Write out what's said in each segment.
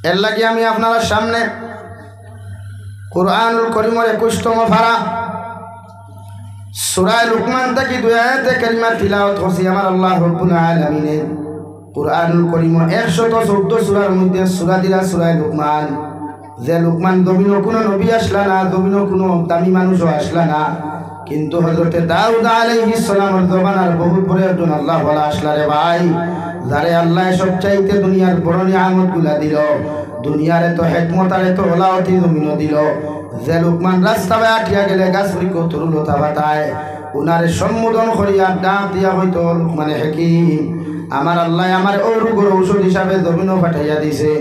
এর লাগি আমি আপনারা সামনে কুরআনুল কারীমের 21তম পারা সূরা লুকমান থেকে 2 আয়াতে কারিমা তিলাওয়াত করছি আমার আল্লাহ রাব্বুল আলামিনের। কুরআনুল কারীমের 114 সূরার মধ্যে সূরা দিলা সূরা লুকমান। যে লুকমান জমিনও কোনো নবী আসলা না, জমিনও কোনো দামি মানুষও আসলা না, কিন্তু হযরতে দাউদ আলাইহিস সালামের জমানার বহুত বড় একজন আল্লাহ ওয়ালা আসলা রে ভাই, যারে আল্লাহ সবচাইতে দুনিয়ার বড় নিয়ামতগুলা দিল, দুনিয়ার এত হিকমত আর এত ওলাওয়াতি জমিনও দিল। যে লুকমান রাস্তায় আটিয়া গেলে গাছ বৃক্ষ তরুলতা বাতায়, উনারে সম্বোধন করিয়া ডাক দিয়া হইতো লুকমানে হাকিম, আমার আল্লাহ আমার রোগের ঔষধ হিসাবে জমিনও পাঠাইয়া দিছে।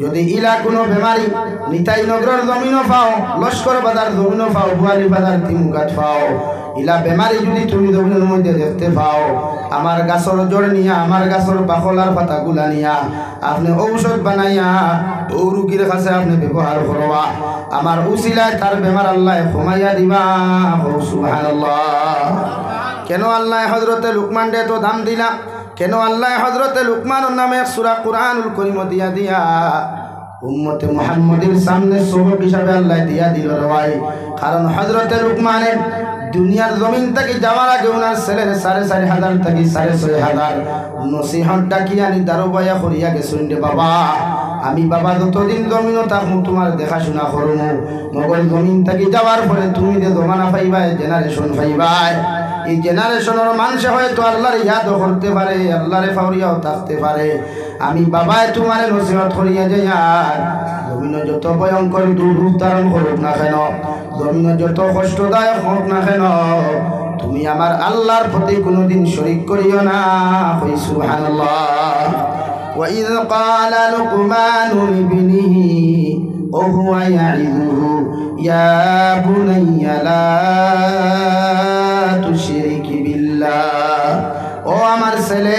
যদি ইলা কোনো বেমারি নিতাই নগরের জমিনও পাও, লস্কর বাজার জমিনও পাও, বুয়ালি বাজার তিমুকাত পাও, ইলা বেমারি যদি তুমি জমিনের মধ্যে দেখতে পাও, আমার গাছর জড় নিয়া, আমার গাছর বাকলার পাতাগুলা নিয়া আপনি ঔষধ বানাইয়া ও রুগীর কাছে আপনি ব্যবহার করবা, আমার উসিলায় তার বেমার আল্লাহ কমাইয়া দিবা। সুবহানাল্লাহ। কেন আল্লাহ হযরতে লুকমানকে তো দাম দিলা? কেন আল্লাহ হযরতে লুকমানের নামে সূরা কুরআনুল কারীম দিয়া দিয়া উম্মতে মুহাম্মাদের সামনে সবক হিসাবে আল্লাহ দিয়া দিল রে ভাই। কারণ হযরতে লুকমানের দুনিয়ার জমিন থেকে যাওয়ার আগে ওনার ছেলের 4,500 থেকে 6,500 নসিহত ডাকিয়া নি দারোবায়া করিয়া গেছেন রে বাবা, আমি বাবা যতদিন জমিনও থাকবো তোমার দেখাশোনা করবো, মগল জমিন থেকে যাওয়ার পরে তুমি যে জমানা পাইবাই, জেনারেশন পাইবাই, এই জেনারেশনের মানুষ হয়তো আল্লাহর ইয়াদ করতে পারে, আল্লাহরে ফাউরিয়াও থাকতে পারে, আমি বাবায় তোমার নসিহত করিয়া যাই, আর জমিন যত ভয়ঙ্কর দুর্রূপ ধারণ করুক না কেন, জমিন যত কষ্টদায়ক হোক না কেন, তুমি আমার আল্লাহর প্রতি কোনোদিন শরীক করিও না। সুবহানাল্লাহ। وإذ قال لقمان لابنه وهو يعظه يا بني لا تشرك بالله। ও আমার ছেলে,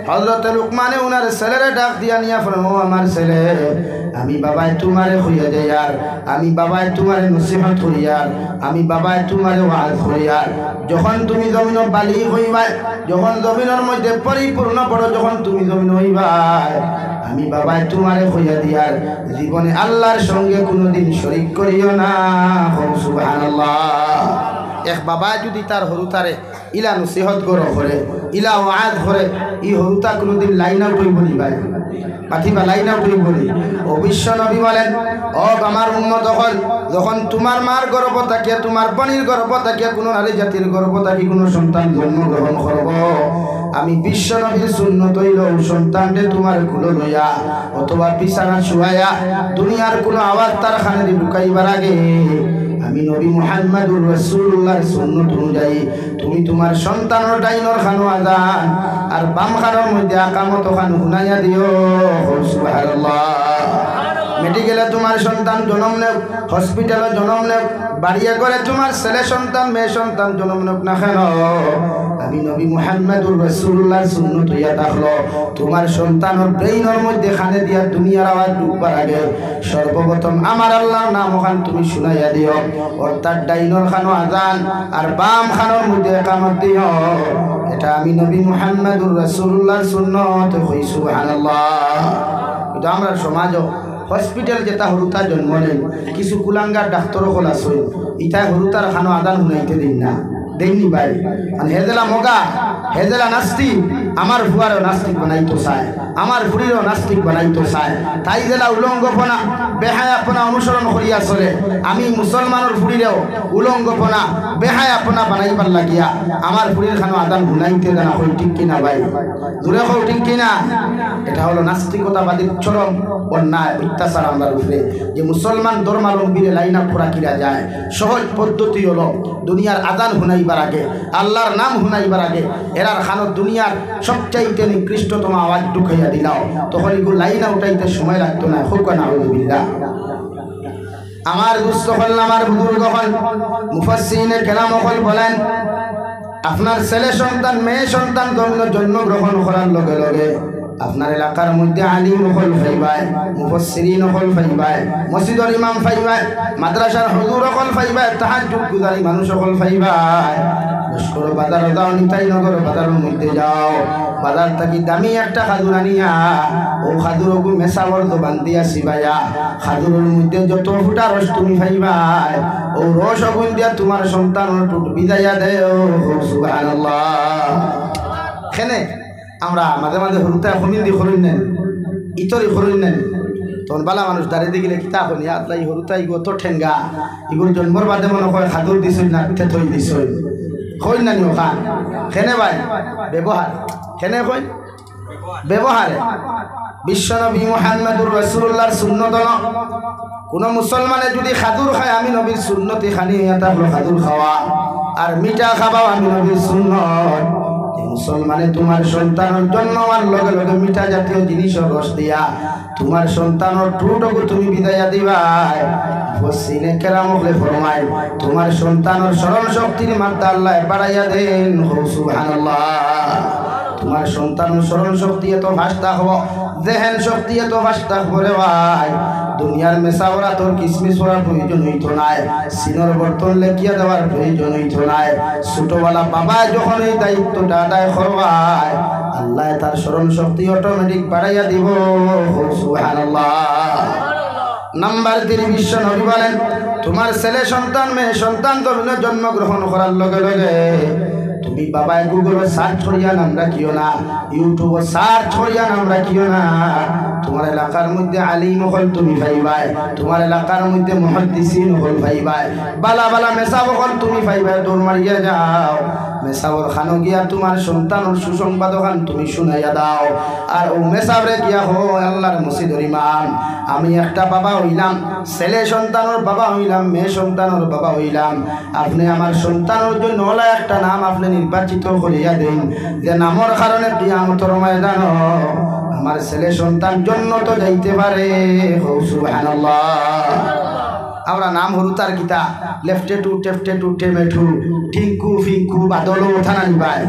হযরত লুকমানে ওনার ছেলেরে ডাক দিয়া নিয়া ফরম, ও আমার ছেলে, আমি বাবাই তোমারে হইয়া যাই, আর আমি বাবাই তোমারে নসিহত করিয়ার, আমি বাবাই তোমারে ওয়াজ করিয়ার, যখন তুমি জমিন বালি হইবাই, যখন জমিনের মধ্যে পরিপূর্ণ বড় যখন তুমি জমিন হইবাই, আমি বাবাই তোমারে হইয়া দিয়ার জীবনে আল্লাহর সঙ্গে কোনোদিন শরীক করিও না। সুবহানাল্লাহ। এক বাবা যদি তার হরুতারে ইলা নসিহত করে, ইলা ওয়াজ করে, ই হরুতা কোনোদিন লাইন আউট হইব নি ভাই, পাঠিবা লাইন আউট হইব নি? অবশ্য নবী বলেন, ও আমার উম্মত হল, যখন তোমার মার গর্ভ থাকিয়া, তোমার পানির গর্ভ থাকিয়া কোনো নারী জাতির গর্ভ থাকি কোনো সন্তান জন্মগ্রহণ করব, আমি বিশ্ব নবীর সুন্নত হইল সন্তানকে তোমার কুলো লইয়া অথবা বিছানা শুয়াইয়া দুনিয়ার কোনো আওয়াজ তার খানে ঢুকাইবার আগে আমি নবী মুহাম্মদুর রাসূলুল্লাহর সুন্নাত অনুযায়ী তুমি তোমার সন্তানের ডাইনর খানো আযান আর বাম খানোর মধ্যে আকামত খান শুনাইয়া দিও। সুবহানাল্লাহ। মেডিকেলে তোমার সন্তান জন্ম নেও, হসপিটালে জন্ম নেও, বাড়িয়ে করে তোমার ছেলে সন্তান মেয়ে সন্তান জন্ম নেও না কেন, আমি নবী মুহাম্মদুর রাসূলুল্লাহর সুন্নাত হইয়া থাকলো তোমার সন্তানের ব্রেইনের মধ্যে খানে দিয়া দুনিয়ার আওয়াজ ঢুকবার আগে সর্বপ্রথম আমার আল্লাহর নাম ওখান তুমি শুনাইয়া দিও, অর্থাৎ ডাইনর খানো আযান আর বাম খানোর মধ্যে ইকামত দিও। এটা আমি নবী মুহাম্মদুর রাসূলুল্লাহর সুন্নাত হই। সুবহানাল্লাহ। কিন্তু আমরা সমাজও হসপিটাল যেটা হরুতা জন্ম নেই, কিছু কুলাঙ্গার ডাক্তার হল আছে, ইটা হরুতার খানো আদান শুনাইতে দিন না, দেননি ভাই। মানে হেজেলা মগা, হেজেলা নাস্তিক, আমার ভুয়ারও নাস্তিক বানাইতো চায়, আমার ভুড়িরও নাস্তিক বানাইতো চায়, তাই জেলা উলঙ্গপনা বেহায়াপনা অনুসরণ করিয়া চলে, আমি মুসলমানের ভুড়িরেও উলঙ্গপনা বেহায়াপনা বানাইবার লাগিয়া আমার ভুড়ির খানো আদান শুনাইতে জানা হই, ঠিক কিনা ভাই? দূরে হও, ঠিক কিনা? এটা হলো নাস্তিকতাবাদীর চরম অন্যায় অত্যাচার আমার উপরে, যে মুসলমান ধর্মাবলম্বীরে লাইনা খোরা কিরা যায়। সহজ পদ্ধতি হলো দুনিয়ার আদান শুনাইবার আগে, আল্লাহর নাম শুনাইবার আগে এরার খানো দুনিয়ার সবচাইতে নিকৃষ্টতম আওয়াজ ঢুকাইয়া দিলাও, তখন এগুলো লাইনা উঠাইতে সময় লাগতো না। হোক না আউযুবিল্লাহ। আমার দুস্থ হল, আমার বুজুর্গ হল, মুফাসসিরিনে কেরাম হল বলেন, আপনার ছেলে সন্তান মেয়ে সন্তান জন্মগ্রহণ করার লগে লগে আপনার এলাকার মধ্যে আলিম হল ফাইবাই, মুফাসসিরিন হল ফাইবাই, মসজিদের ইমাম ফাইবাই, মাদ্রাসার হুজুর হল ফাইবাই, তাহাজ্জুদ গুজারি মানুষ হল ফাইবাই। লস্কর বাজার যাও, নিতাইনগর বাজারের মধ্যে যাও, বাজার থাকি দামি একটা খাজুর আনিয়া ও খাজুরকে মেসাবর দোকান দিয়া সিবাইয়া খাজুরের মধ্যে যত ফুটা রস তুমি ফাইবাই ও রস অগুন দিয়া তোমার সন্তানের টুট বিদাইয়া দেও। সুবহানাল্লাহ। খেনে আমরা মাঝে মাঝে হরুতা হমিন্দি খরুন নেন, ইতরি খরুন নেন, তখন বালা মানুষ দাঁড়িয়ে দেখিলে কিতা হনি আতলাই হরুতা ইগো তো ঠেঙ্গা, ইগুর জন্মর বাদে মনে হয় খাদুর দিছই না পিঠে থই দিছই কই না নিও খান। খেনে ভাই ব্যবহার, খেনে কই ব্যবহারে বিশ্বনবী মুহাম্মদুর রাসূলুল্লাহর সুন্নত হলো কোন মুসলমানে যদি খাদুর খায় আমি নবীর সুন্নতি খানি এটা হলো খাদুর খাওয়া, আর মিঠা খাবাও আমি নবীর সুন্নত। মুসলমানে তোমার সন্তানের জন্য আর লগে লগে মিঠা জাতীয় জিনিসের রস দিয়া তোমার সন্তানের টুটুকু তুমি বিদায়া দিবাই। ফসিনে কেরাম হলে ফরমায় তোমার সন্তানের স্মরণ শক্তির মাত্রা আল্লাহ বাড়াইয়া দেন। সুবহানাল্লাহ। তোমার সন্তানের স্মরণ শক্তি এত ভাস্তা হব, জেহেন শক্তি এত ভাস্তা করে ভাই দুনিয়ার মেসাওরা তোর কিসমিস করার প্রয়োজন হইত নাই, সিনর বর্তন লেখিয়া দেওয়ার প্রয়োজন হইত নাই। ছোটবেলা বাবা যখন এই দায়িত্বটা আদায় করবায় আল্লাহ তার স্মরণ শক্তি অটোমেটিক বাড়াইয়া দিব। সুবহানাল্লাহ। নাম্বার 3 বিশ্ব নবী বলেন তোমার ছেলে সন্তান মেয়ে সন্তান জন্মগ্রহণ করার লগে লগে তুমি বাবায় গুগলে সার্চ করিয়া নাম রাখিও না, ইউটিউবে সার্চ করিয়া নাম রাখিও না। তোমার এলাকার মধ্যে আলিম হল তুমি পাইবাই, তোমার এলাকার মধ্যে মুহাদ্দিসিন হল পাইবাই, বালা বালা মেসাব হল তুমি পাইবাই। দৌড় মারিয়া যাও মেসাবর খানো গিয়া তোমার সন্তানের সুসংবাদ খান তুমি শুনাইয়া দাও। আর ও মেসাবরে গিয়া হো আল্লাহর মসজিদের ইমাম আমি একটা বাবা হইলাম, ছেলে সন্তানের বাবা হইলাম, মেয়ে সন্তানের বাবা হইলাম, আপনি আমার সন্তানের জন্য ওলা একটা নাম আপনি নির্বাচিত করিয়া দেন, যে নামের কারণে কিয়ামতের ময়দান আমার ছেলে সন্তান জন্য তো যাইতে পারে। সুবহানাল্লাহ। আমরা নাম হরুতার গীতা লেফটে টু টেফটে টু টেমেঠু টিঙ্কু ফিঙ্কু বাদল ওঠা নানিবাই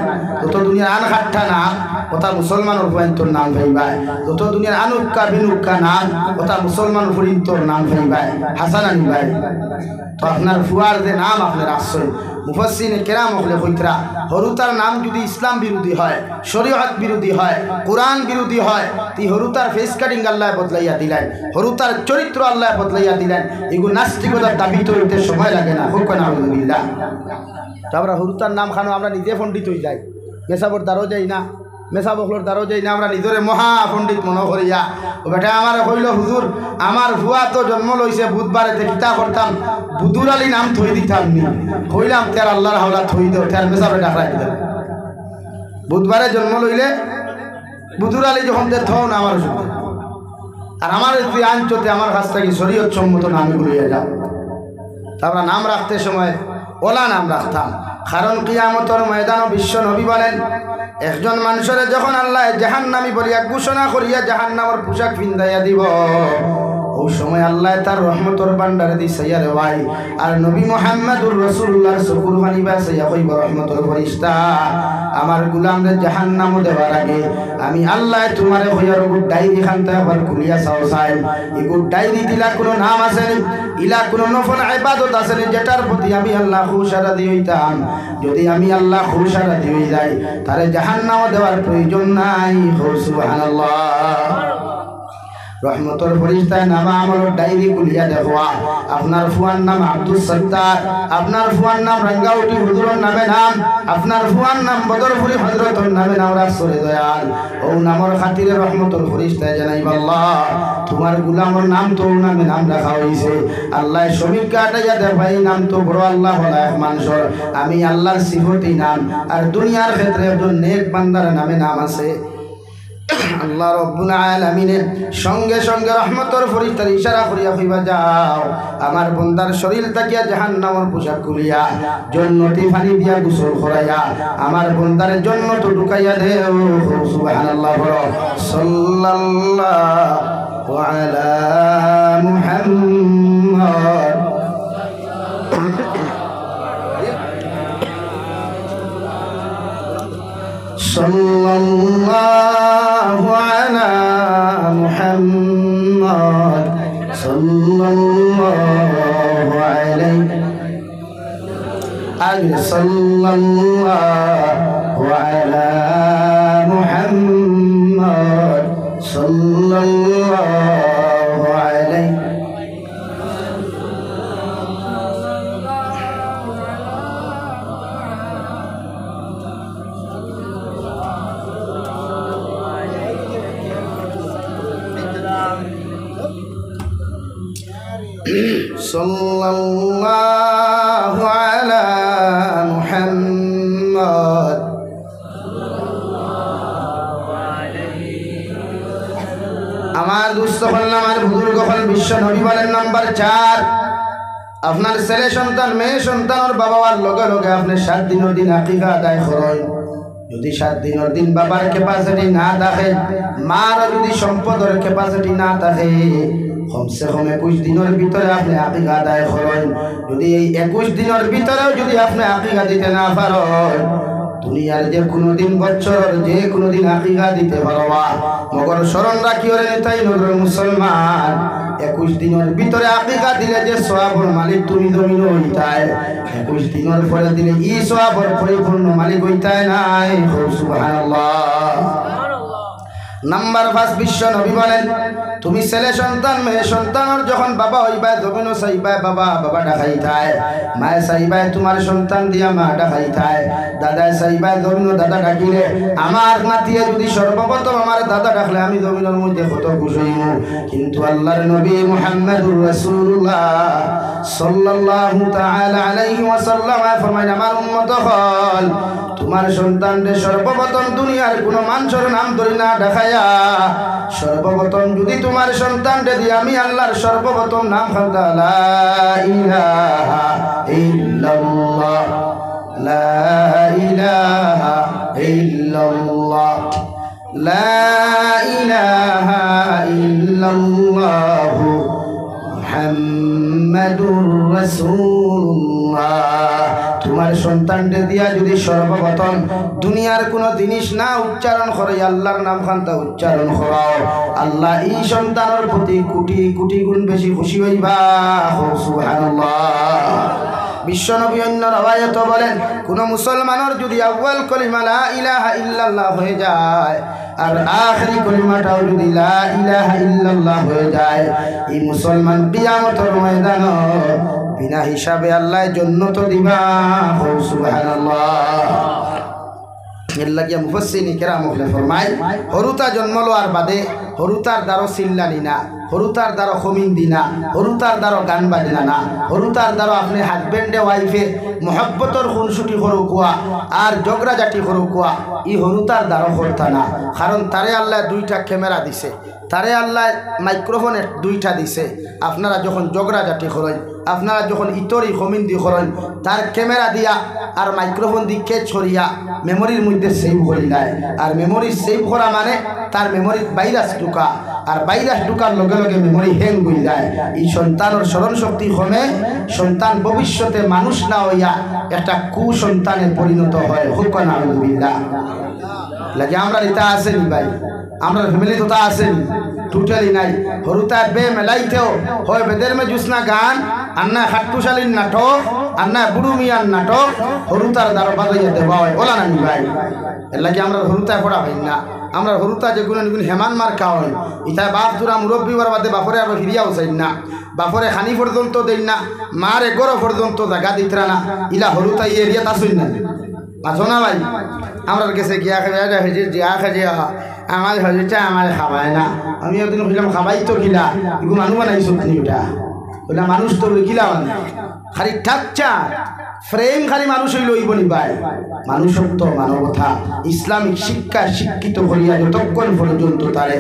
যত দুনিয়ার আন খাট্টা নাম ওটা মুসলমানের পয়েন্টর নাম ভাইবাই, যত দুনিয়ার আনুক্কা বিনুক্কা নাম ওটা মুসলমান ফরিন্তর নাম ভাইবাই হাসান আনিবাই। তো আপনার ফুয়ার যে নাম আপনার আশ্রয় মুফাসসিনে কেরাম হলে কইতরা হরুতার নাম যদি ইসলাম বিরোধী হয়, শরীয়ত বিরোধী হয়, কোরআন বিরোধী হয়, তি হরুতার ফেস কাটিং আল্লাহ বদলাইয়া দিলেন, হরুতার চরিত্র আল্লাহ বদলাইয়া দিলেন। এগুলো নাস্তিকতার দাবি তৈরিতে সময় লাগে না। হোক না আলহামদুলিল্লাহ। তো আমরা হরুতার নাম খানো আমরা নিজে পণ্ডিত হয়ে যাই, মেসাবর দ্বারও যাই না, মেসা বকলোর দ্বারও যাই না, আমরা নিজরে মহা পণ্ডিত মনে করিয়া ও বেটা আমার কইল হুজুর আমার ভুয়া তো জন্ম লইছে বুধবারে কিতা করতাম বুধুর আলী নাম থই দিতাম নি, কইলাম তার আল্লাহর হাওলা থই দেও তার মেসাবে ডাকরাই দিলাম। বুধবারে জন্ম লইলে বুধুর আলী যখন থও না আমার শুধু আর আমার তুই আনচতে আমার কাছ থেকে শরীয়ত সম্মত নামে ঘুরিয়ে যাও। তারপর নাম রাখতে সময় ওলা নাম রাখতাম, কারণ কিয়ামতের ময়দানে বিশ্ব নবী বলেন একজন মানুষের যখন আল্লাহ জাহান্নামী বলিয়া ঘোষণা করিয়া জাহান্নামের পোশাক পিন্দাইয়া দিব ওই সময় আল্লাহ তার রহমতের ভান্ডারে দিছাইয়া রে ভাই। আর নবী মুহাম্মদুর রাসূলুল্লাহর চকুর পানি বাছাইয়া কইব রহমতের ফেরেশতা আমার গোলামদের জাহান্নাম দেওয়ার আগে আমি আল্লাহ তোমারে কইয়ার গুড ডায়েরি খানতে আবার খুলিয়া চাও চাই এই গুড ডায়েরি দিলা কোনো নাম আছে নি, ইলা কোনো নফল ইবাদত আছে নি যেটার প্রতি আমি আল্লাহ খুশারা দিইতাম। যদি আমি আল্লাহ খুশারা দিই যাই তারে জাহান্নাম দেওয়ার প্রয়োজন নাই। সুবহানাল্লাহ। রহমতর ফরিস্তায় নামা আমল ডায়েরি খুলিয়া দেখোয়া আপনার ফুয়ার নাম আব্দুল সত্তার, আপনার ফুয়ার নাম রাঙ্গাউটি হুজুরের নামে নাম, আপনার ফুয়ার নাম বদরপুরি হযরতের নামে নাম রাসূল দয়াল ও নামর খাতিরে রহমতর ফরিস্তায় জানাইব আল্লাহ তোমার গোলামের নাম তো নামে নাম রাখা হইছে। আল্লাহ সমীক্ষা আটাইয়া দেখাই নাম তো বড় আল্লাহ হলা এক মানুষের আমি আল্লাহর সিফতি নাম আর দুনিয়ার ক্ষেত্রে একজন নেক বান্দার নামে নাম আছে। আল্লাহ রব্বুল আলামিনের সঙ্গে সঙ্গে রহমতের ফরিস্তার ইশারা করিয়া কইবা যাও আমার বান্দার শরীর তাকিয়া জাহান্নামের পোশাক খুলিয়া জান্নাতি পানি দিয়া গোসল করাইয়া আমার বান্দার জান্নাত ঢুকাইয়া দেও। সুবহানাল্লাহ। সাল্লাল্লাহু আলা মুহাম্মদ সাল্লাল্লাহু সাল্লাল্লাহু আলাইহি আগে সাল্লাল্লাহু আলা মুহাম্মদ সাল্লাল্লাহু আলাইহি সাল্লাল্লাহু আলা মুহাম্মদ আমার দুস্থ হল আমার বুজুর্গ হল বিশ্ব নবী বলেন নাম্বার 4 আপনার ছেলে সন্তান মেয়ে সন্তানের বাবার লগে লগে আপনি 7 দিনের দিন আকিকা আদায় করেন যদি 7 দিনের দিন বাবার ক্যাপাসিটি না থাকে মার যদি সম্পদের ক্যাপাসিটি না থাকে কমসে কম 21 দিনের ভিতরে আপনি আকিকা আদায় করেন যদি এই 21 দিনের ভিতরেও যদি আপনি আকিকা দিতে না পারেন দুনিয়ার যে কোনো দিন বছর যে কোনো দিন আকিকা দিতে পারবা মগর স্মরণ রাখিও রে তাই নগর মুসলমান 21 দিনের ভিতরে আকিকা দিলে যে সওয়াবের মালিক তুমি জমিন হইতায় 21 দিনের পরে দিলে ই সওয়াবের পরিপূর্ণ মালিক হইতায় নাই সুবহানাল্লাহ নাম্বার 5 বিশ্ব নবী বলেন তুমি ছেলে সন্তান মেয়ে সন্তানের যখন বাবা হইবা জমিনও চাইবা বাবা বাবা ডাকাইতায় মায়ে চাইবা তোমার সন্তান দিয়া মা ডাকাইতায় দাদায় চাইবা জমিনও দাদা ডাকিলে আমার নাতিয়ে যদি সর্বপ্রথম আমার দাদা ডাকলে আমি জমিনের মধ্যে কত খুশি হইব কিন্তু আল্লাহর নবী মুহাম্মদুর রাসূলুল্লাহ সাল্লাল্লাহু তাআলা আলাইহি ওয়াসাল্লাম ফরমায় আমার উম্মত হল তোমার সন্তানকে সর্বপ্রথম দুনিয়ার কোনো মানুষের নাম ধরে না ডাকায়া সর্বপ্রথম যদি তোমার সন্তানকে দিয়ে আমি আল্লাহর সর্বপ্রথম নাম খাতা লা ইলাহা ইল্লাল্লাহ লা ইলাহা ইল্লাল্লাহ লা ইলাহা ইল্লাল্লাহ মুহাম্মাদুর রাসূলুল্লাহ তোমার সন্তানকে দিয়া যদি সর্বপ্রথম দুনিয়ার কোনো জিনিস না উচ্চারণ করে আল্লাহর নাম খান্তা উচ্চারণ করাও আল্লাহ এই সন্তানের প্রতি কোটি কোটি গুণ বেশি খুশি হইবা সুবহানাল্লাহ বিশ্বনবী অন্য রওয়ায়াত বলেন কোন মুসলমানের যদি আউয়াল কলিমা লা ইলাহা ইল্লাল্লাহ হয়ে যায় আর আখরি কলিমাটাও যদি লা ইলাহা ইল্লাল্লাহ হয়ে যায় এই মুসলমান কিয়ামতের ময়দানে বিনা হিসাবে আল্লাহ জান্নাত দিবা সুবহানাল্লাহ এল্লাগিয়া মুফাসসিরিন কিরাম ফরমায় হরুতা জন্ম লওয়ার বাদে হরুতার দ্বারা চিল্লানি না হরুতার দ্বারা খমিন দিনা হরুতার দ্বারা গান বাজনা না হরুতার দ্বারা আপনি হাজবেন্ডে ওয়াইফে মহব্বতর খুনসুটি করো কুয়া আর জগরা জাতি করো কুয়া ই হরুতার দ্বারা করতা না কারণ তারে আল্লাহ 2টা ক্যামেরা দিছে তারে আল্লাহ মাইক্রোফোন 2টা দিছে আপনারা যখন জগরা জাতি করেন আপনারা যখন ইতরি খমিন দি করেন তার ক্যামেরা দিয়া আর মাইক্রোফোন দি কে ছড়িয়া মেমোরির মধ্যে সেভ করে দেয় আর মেমোরি সেভ করা মানে তার মেমোরি ভাইরাস ঢুকা আর ভাইরাস ঢুকার লগে লগে মেমোরি হ্যাং হয়ে যায় এই সন্তানের স্মরণ শক্তি কমে সন্তান ভবিষ্যতে মানুষ না হইয়া একটা কুসন্তানে পরিণত হয় হুকন আলহামদুলিল্লাহ লাগে আমরা এটা আসেনি ভাই আমরা ফ্যামিলি তো তা আসেনি টোটালি নাই হরুতা বে মেলাইতেও হয় বেদের মে জুসনা গান আন্না খাট্টুশালীর নাটক আন্না বুড়ু মিয়ার নাটক হরুতার দ্বারা বাজাইয়া দেওয়া হয় ওলা নানি ভাই এর লাগে আমরা হরুতায় পড়া হয় না আমরা হরুতা যে গুণ হেমান মার খাওয়া হয় ইটা বাপ জোড়া মুরব্বী হওয়ার বাদে বাপরে আবার ফিরিয়াও চাই না বাপরে খানি পর্যন্ত দেই না মার এগরো পর্যন্ত জায়গা দিতরা না ইলা হরুতা এই এরিয়া আসুন না আছো না ভাই আমরা গেছে গিয়া খেয়ে জিয়া খেয়ে আমার হজটা আমার খাবায় না আমি একদিন বললাম খাবাই তো কিলা এগুলো মানুষ বানাইছো তুমি ওটা বললাম মানুষ তো কিলা মানে খালি ঠাকচা ফ্রেম খালি মানুষ হইল ইবনি ভাই মানুষত্ব মানবতা ইসলামিক শিক্ষা শিক্ষিত করিয়া যতক্ষণ পর্যন্ত তারে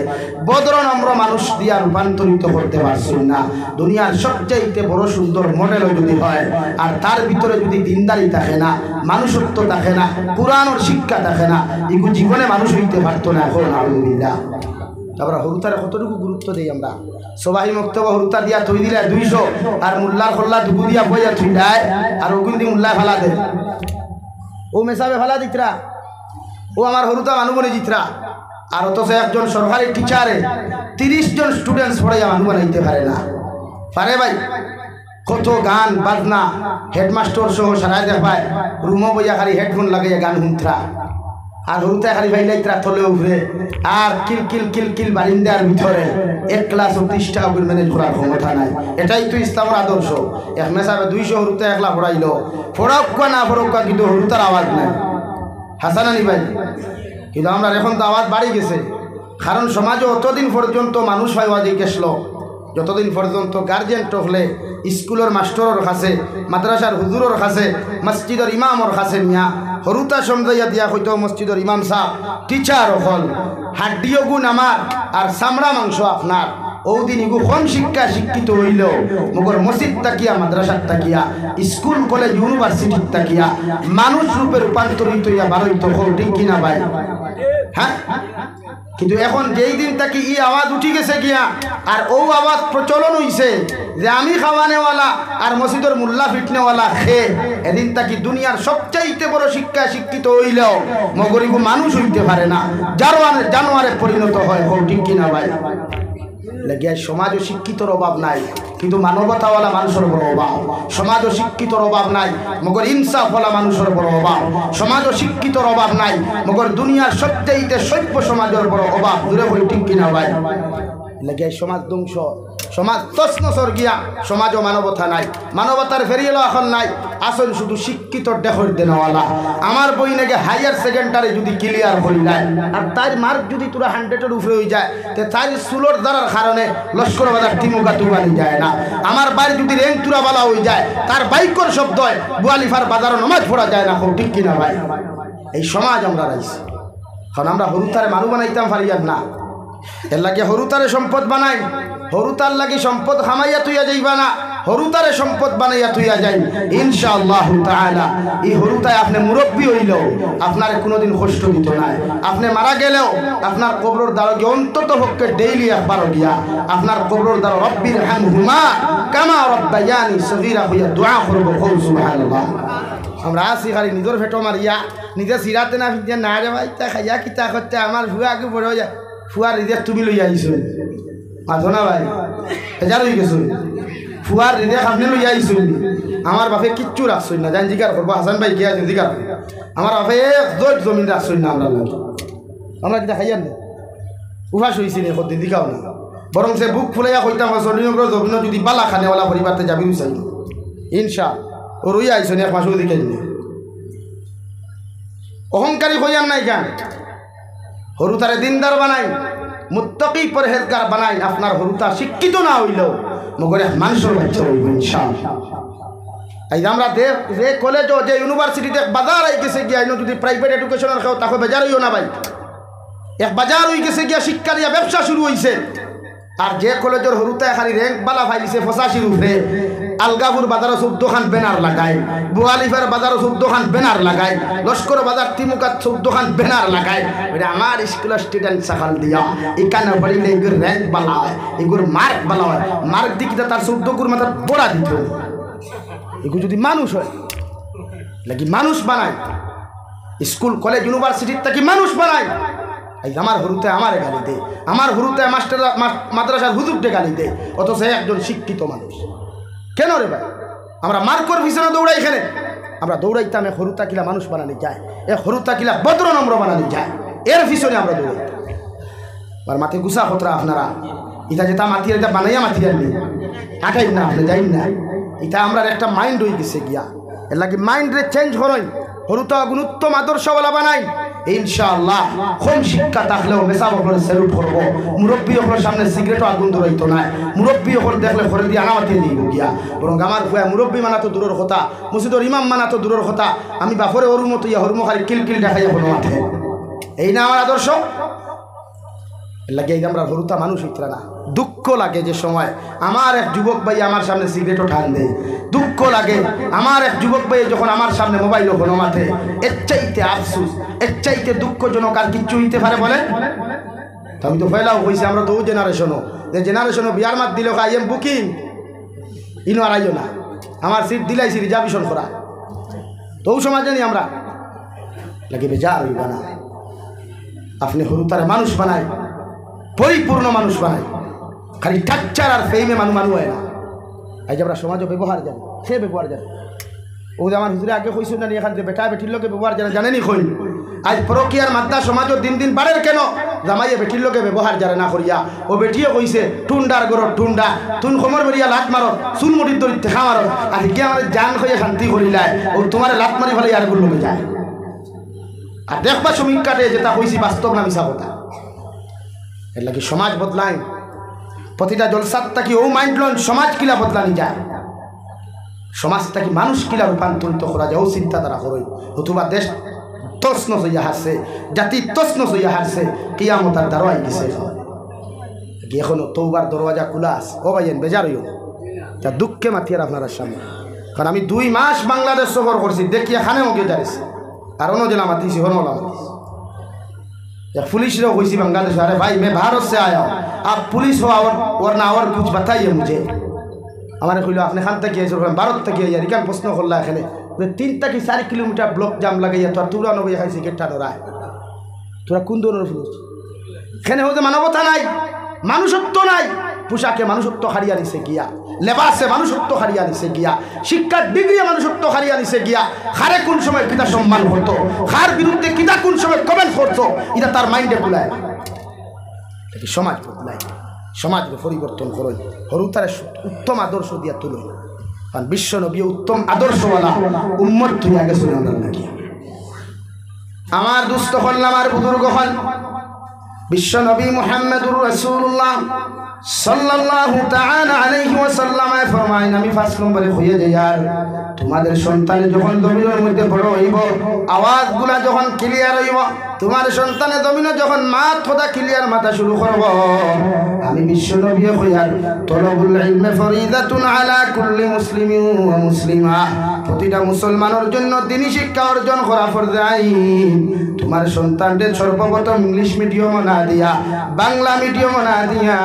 বদর নম্র মানুষ দিয়া রূপান্তরিত করতে পারছেন না দুনিয়ার সবচাইতে বড় সুন্দর মডেল যদি হয় আর তার ভিতরে যদি দিনদারি থাকে না মানুষত্ব থাকে না পুরানোর শিক্ষা থাকে না এগুলো জীবনে মানুষ হইতে পারতো না এখন আলহামদুলিল্লাহ আমরা হরুতারে কতটুকু গুরুত্ব দিই আমরা সবাই মক্তব্য হরুতা দিয়া থই দিলে 200 আর মুল্লার খোল্লা দুগু দিয়া বইয়া থই দেয় আর ওগুন দিয়ে মুল্লা ফেলা দেয় ও মেসাবে ফেলা দিতরা ও আমার হরুতা মানুষ বলে জিতরা আর অথচ একজন সরকারি টিচারে 30 জন স্টুডেন্টস পড়াইয়া মানুষ বানাইতে পারে না পারে ভাই কত গান বাজনা হেডমাস্টার সহ সারাই দেখায় রুমো বইয়া খালি হেডফোন লাগাইয়া গান শুনতরা আর হরুতায় খালি ভাইলাইতরা তলে উঠে আর কিল কিল কিল কিল বারিন্দার ভিতরে এক ক্লাস 30 টাকা করে ম্যানেজ করার ক্ষমতা নাই। এটাই তো ইসলামের আদর্শ। এক মেসাবে 200 হরুতা একলা পড়াইলো, ফরক্কা না ফরক্কা, কিন্তু হরুতার আওয়াজ নাই। হাসান আলী ভাই, কিন্তু আমরা এখন তো আওয়াজ বাড়ি গেছে, কারণ সমাজে অতদিন পর্যন্ত মানুষ হয় ওয়াজি গেছলো যতদিন পর্যন্ত গার্জেন টকলে স্কুলের মাস্টরের কাছে, মাদ্রাসার হুজুরের কাছে, মসজিদের ইমামর কাছে নিয়া হরুতা সমঝাইয়া দিয়া হইতো মসজিদের ইমাম সাহেব টিচার হল হাড্ডিও গুণ আমার আর চামড়া মাংস আপনার। ওদিন ইগু কম শিক্ষা শিক্ষিত হইল মগর মসজিদ তাকিয়া, মাদ্রাসার তাকিয়া, স্কুল কলেজ ইউনিভার্সিটির তাকিয়া মানুষ রূপে রূপান্তরিত হইয়া বারোইত হল, ঠিক কিনা ভাই? হ্যাঁ, কিন্তু এখন যেই দিন তাকি ই আওয়াজ উঠি গেছে গিয়া আর ও আওয়াজ প্রচলন হইছে যে আমি খাওয়ানেওয়ালা আর মসজিদের মুল্লা ফিটনেওয়ালা খে, এদিন তাকি দুনিয়ার সবচাইতে বড় শিক্ষা শিক্ষিত হইলেও মগরিগু মানুষ হইতে পারে না, জানোয়ারে পরিণত হয়। হোক ঠিক কিনা ভাই? লাগিয়া সমাজ ও শিক্ষিতর অভাব নাই, কিন্তু মানবতাওয়ালা মানুষের বড় অভাব। সমাজ ও শিক্ষিতর অভাব নাই, মগর ইনসাফওয়ালা মানুষের বড় অভাব। সমাজ ও শিক্ষিতর অভাব নাই, মগর দুনিয়ার সবচাইতে সভ্য সমাজের বড় অভাব। দূরে হই ঠিক কিনা ভাই? লাগিয়া সমাজ ধ্বংস, সমাজ তছনছর গিয়া, সমাজ ও মানবতা নাই, মানবতার ফেরিয়েলো এখন নাই। আসল শুধু শিক্ষিত ডেহর দেনওয়ালা। আমার বই নাকি হায়ার সেকেন্ডারি যদি ক্লিয়ার হই নাই আর তার মার্ক যদি তোরা 100-এর উপরে হয়ে যায়, তো তার সুলোর দ্বারার কারণে লস্কর বাজার টিমুকা তুবানি যায় না। আমার বাড়ি যদি র্যাঙ্ক তুরা বালা হয়ে যায়, তার বাইকর শব্দ হয় বুয়ালিফার বাজারও নমাজ পড়া যায় না। হোক ঠিক কিনা ভাই? এই সমাজ আমরা রাইছি। কারণ আমরা হরুতারে মানুষ বানাইতাম পারিয়ার না, এর লাগে হরুতারে সম্পদ বানাই। হরুতার লাগে সম্পদ খামাইয়া তুইয়া যাইবা না, হরুতারে সম্পদ বানাইয়া তুইয়া যাই ইনশাআল্লাহ তাআলা। এই হরুতায় আপনি মুরব্বী হইলেও আপনার কোনোদিন কষ্ট দিত না। আপনি মারা গেলেও আপনার কবরের দ্বারা গিয়ে অন্তত পক্ষে ডেইলি একবার গিয়া আপনার কবরের দ্বারা রব্বির হামহুমা কামা রব্বায়ানি সগীরা হইয়া দোয়া করবো। সুবহানাল্লাহ। আমরা আসি খালি নিজের ভেটো মারিয়া নিজে সিরাতে না ফিরিয়া না রে ভাই তা খাইয়া কিতা করতে আমার ভুয়া আগে বড় হয়ে যায়। ফুয়ার রিদেশ তুমি লইয়া আইছো মাথো না ভাই, হেজার হয়ে গেছো। ফুয়ার রিদেশ আপনি লইয়া আইছো, আমার বাপে কিচ্ছু রাখছই না। জান জিকার করবো হাসান ভাই কে আছে জিকার, আমার বাপে এক জমিন রাখছই না। আমরা কিতা খাইয়ার না উহাস হয়েছি নে সত্যি দিকাও না, বরং সে বুক ফুলাইয়া কইতাম চন্ডীনগর জমিন যদি বালা খানেওয়ালা পরিবারতে যাবি চাই ইনশা ও রইয়া আইছো নি এক মাসও দিকাই নি। অহংকারী হইয়ার নাই কেন? হরুতারে দিনদার বানাই, মুত্তাকি পরহেজগার বানাই। আপনার হরুতা শিক্ষিত না হইলেও মগরে মানুষের বাচ্চা হইব ইনশাআল্লাহ। এই আমরা যে কলেজ যে ইউনিভার্সিটিতে বাজার আই গেছে গিয়া, যদি প্রাইভেট এডুকেশনের কেউ তাকে বাজার হইও না ভাই। এক বাজার হয়ে গেছে গিয়া, শিক্ষা দিয়া ব্যবসা শুরু হয়েছে। আর যে কলেজের হরুতায় খালি র্যাঙ্ক বালা ফাইলিছে 85 উপরে, আলগাপুর বাজারও 14 খান ব্যানার লাগায়, বুয়ালিফার বাজারও 14 খান ব্যানার লাগায়, লস্কর বাজার তিমুকাত 14 খান ব্যানার লাগায়। আমার স্কুলের স্টুডেন্ট সাকাল দিয়া এখানে পড়িলে এগুর র্যাঙ্ক বালা হয়, এগুর মার্ক বালা হয়। মার্ক দিকে তার 14 গুর মাথার বোড়া দিত। এগুলো যদি মানুষ হয় নাকি মানুষ বানায়, স্কুল কলেজ ইউনিভার্সিটির থেকে মানুষ বানায়। এই আমার হরুতে আমার গালি দে, আমার হরুতে মাস্টার মাদ্রাসার হুজুরটে গালি দে, অথচ একজন শিক্ষিত মানুষ। কেন রে ভাই? আমরা মার্কর পিছনে দৌড়াই, এখানে আমরা দৌড়াইতাম এক হরুতা কিলা মানুষ বানানি যায়, এক হরুতা কিলা ভদ্র নম্র বানানি যায়, এর পিছনে আমরা দৌড়াই। আর মাথে গুসা হতরা আপনারা এটা যেটা মাতিয়ে এটা বানাইয়া মাতিয়ে নেই আঠাই না, আপনি যাই না। এটা আমরা একটা মাইন্ড হয়ে গেছে গিয়া, এর লাগে মাইন্ডে চেঞ্জ করই, হরুতা গুণোত্তম আদর্শওয়ালা বানাই ইনশাআল্লাহ। কম শিক্ষা থাকলেও মেসাব করে স্যালুট করবো। মুরব্বী ওপরের সামনে সিগারেটও আগুন ধরাইতো না, মুরব্বী ওপর দেখলে ঘরে দিয়ে আনামাতিয়ে দিব গিয়া। বরং আমার ভুয়া মুরব্বী মানা তো দূরের কথা, মসজিদের ইমাম মানা তো দূরের কথা, আমি বাপরে ওর মতো ইয়া হরমো খালি কিলকিল দেখাইয়া কোনো মাঠে। এই না আমার আদর্শ? লাগে আমরা হরুতা মানুষ হইতে না। দুঃখ লাগে যে সময় আমার এক যুবক ভাই আমার সামনে সিগারেটও ঠান দেয়, দুঃখ লাগে আমার এক যুবক ভাই যখন আমার সামনে মোবাইলও কোনো মাঠে। এর চাইতে আফসুস, এর চাইতে দুঃখজনক আর কিচ্ছু হইতে পারে বলেন? আমি তো ফেলাও হয়েছি, আমরা তো জেনারেশনও, যে জেনারেশনও বিয়ার মাত দিল আই এম বুকিং ইনো আর আইও না, আমার সিট দিলাইছি রিজার্ভেশন করা, তো সমাজ জানি আমরা লাগে বেজার হইবা না। আপনি হরুতারে মানুষ বানায়, পরিপূর্ণ মানুষ বানায়, খালি টাচ্চার আর ফেইমে মানুষ হয় না। আজ আমরা সমাজও ব্যবহার জানি, সে ব্যবহার জানি। ও যে আমার হুজুরে আগে কইছিল না এখান থেকে বেটা বেটির লোকে ব্যবহার জানে, জানেনি কই? আজ পরকিয়ার মাত্রা সমাজও দিন দিন বাড়ের কেন? জামাইয়ে বেটির লোকে ব্যবহার জানে না করিয়া ও বেটিয়ে কইছে টুন্ডার গরর টুন্ডা, তুন খমর বেরিয়া লাত মারো, চুল মুড়ির দড়ি দেখা মারো, আর কি আমার জান হয়ে শান্তি করিলায় ও তোমার লাত মারি ফেলে আর গুলো লোকে যায়। আর দেখবা সমীক্ষাতে যেটা কইছি বাস্তব না মিছা কথা। এর লাগে সমাজ বদলায়, প্রতিটা জলসাত থাকি ও মাইন্ড লন সমাজ কিলা বদলানি যায়, সমাজটাকে মানুষ কিলা রূপান্তরিত করা যায় ও চিন্তাধারা করই। অথবা দেশ তছন হইয়া হারছে, জাতি তছন হইয়া হারছে, কিয়ামতার দ্বারাই গেছে। এখনো তৌবার দরওয়াজা খোলা আছে। ও ভাইয়েন বেজার হইও যা দুঃখে মাথিয়ার আপনার সামনে। কারণ আমি 2 মাস বাংলাদেশ সফর করছি, দেখি এখানে ওকে যাইছি আর অন্য জেলা মাতিছি, হরমলা মাতিছি। पुलिस हुई बांग्लादेश, अरे भाई मैं भारत से आया हूँ, आप पुलिस हो और ना और कुछ बताइए मुझे। हमारे खुलो आपने खान तक किया भारत तक किया रिकान प्रश्न खोल रहा है 3 থেকে 4 किलोमीटर ब्लॉक जाम लगाइया तो तुरा नबे खाई गेट धरा তোরা কোন ধরনের পুলিশ? এখানে হতে মানবতা নাই, মানুষত্ব নাই। পোশাকে মানুষত্ব হারিয়ে নিছে গিয়া, লেবাসে মানুষত্ব হারিয়ে নিছে গিয়া, শিক্ষার ডিগ্রি মানুষত্ব হারিয়ে নিছে গিয়া। হারে কোন সময় কিতা সম্মান করতো, হার বিরুদ্ধে কিতা কোন সময় কমেন্ট করতো, এটা তার মাইন্ডে কুলায়। সমাজ বদলায়, সমাজকে পরিবর্তন করো, হরুতারে উত্তম আদর্শ দিয়া তুলো। কারণ বিশ্ব নবী উত্তম আদর্শওয়ালা উম্মত তুই আগে শুনে নাকি আমার দুস্থ হল, আমার বুজুর্গ হল বিশ্ব নবী মুহাম্মদুর রাসূলুল্লাহ সাল্লাল্লাহু তাআলা আলাইহি ওয়াসাল্লাম ফরমায়েন, আমি 5 নম্বরে হয়ে যাই। আর তোমাদের সন্তান যখন জমিনের মধ্যে বড় হইব, আওয়াজগুলা যখন ক্লিয়ার হইব, তোমার সন্তানের জমিনে যখন মাত কথা ক্লিয়ার মাথা শুরু করব, আমি বিশ্ব নবী হইয়ার তলবুল ইলমে ফরিদাতুন আলা কুল্লি মুসলিমিন ওয়া মুসলিমা, প্রতিটা মুসলমানের জন্য দ্বীনি শিক্ষা অর্জন করা ফরজ আইন। তোমার সন্তানদের সর্বপ্রথম ইংলিশ মিডিয়াম না দিয়া, বাংলা মিডিয়াম না দিয়া,